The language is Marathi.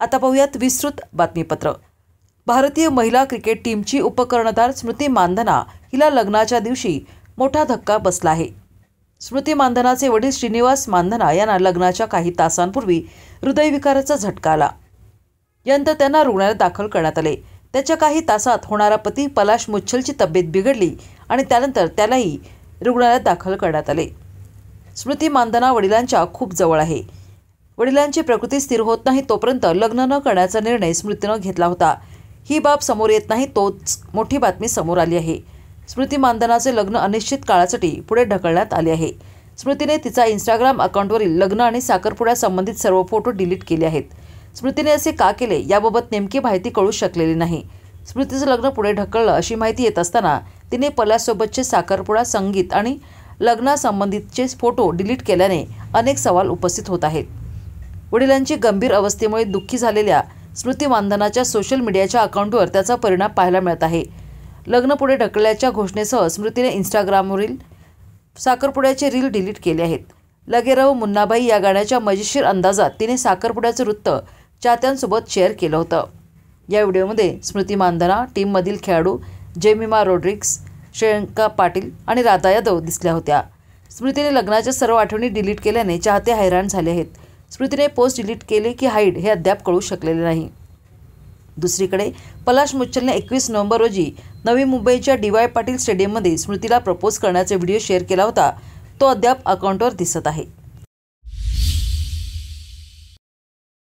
आता पाहूयात विस्तृत बातमीपत्र। भारतीय महिला क्रिकेट टीमची उपकर्णधार स्मृती मानधना हिला लग्नाच्या दिवशी मोठा धक्का बसला आहे। स्मृती मानधनाचे वडील श्रीनिवास मानधना यांना लग्नाच्या काही तासांपूर्वी हृदयविकाराचा झटका आला। यानंतर त्यांना रुग्णालयात दाखल करण्यात आले। त्याच्या काही तासात होणारा पती पलाश मुच्छलची तब्येत बिघडली आणि त्यानंतर त्यालाही रुग्णालयात दाखल करण्यात आले। स्मृती मानधना वडिलांच्या खूप जवळ आहे। वडिलांची प्रकृती स्थिर होत नाही तोपर्यंत लग्न न करण्याचा निर्णय स्मृतीनं घेतला होता। ही बाब समोर येत नाही तोच मोठी बातमी समोर आली आहे। स्मृती मानधनाचे लग्न अनिश्चित काळासाठी पुढे ढकलण्यात आले आहे। स्मृतीने तिचा इंस्टाग्राम अकाउंटवरील लग्न आणि साखरपुड्यासंबंधित सर्व फोटो डिलीट केले आहेत। स्मृतीने असे का केले याबाबत नेमकी माहिती कळू शकलेली नाही। स्मृतीचं लग्न पुढे ढकललं अशी माहिती येत असताना तिने पलाशसोबतचे साखरपुडा, संगीत आणि लग्नासंबंधितचे फोटो डिलीट केल्याने अनेक सवाल उपस्थित होत आहेत। वडिलांची गंभीर अवस्थेमुळे दुःखी झालेल्या स्मृती मानधनाच्या सोशल मीडियाच्या अकाउंटवर त्याचा परिणाम पाहायला मिळत आहे। लग्न पुढे ढकलल्याच्या घोषणेसह स्मृतीने इंस्टाग्रामवरील साखरपुड्याचे रील डिलीट केले आहेत। लगे रहो मुन्नाबाई या गाण्याच्या मजेशीर अंदाजात तिने साखरपुड्याचं वृत्त चाहत्यांसोबत शेअर केलं होतं। या व्हिडिओमध्ये स्मृती मानधना, टीममधील खेळाडू जेमिमा रोड्रिग्स, श्रेयंका पाटील आणि राधा यादव दिसल्या होत्या। स्मृतीने लग्नाच्या सर्व आठवणी डिलीट केल्याने चाहते हैराण झाले आहेत। स्मृतीने पोस्ट डिलीट केले की हाईड हे अद्याप कळू शकलेले नाही। दुसरीकडे पलाश मुच्छलने 21 नोव्हेंबर रोजी नवी मुंबईच्या डी.वाय. पाटील स्टेडियममध्ये स्मृतीला प्रपोज करण्याचा व्हिडिओ शेअर केला होता। तो अद्याप अकाउंटवर दिसत आहे।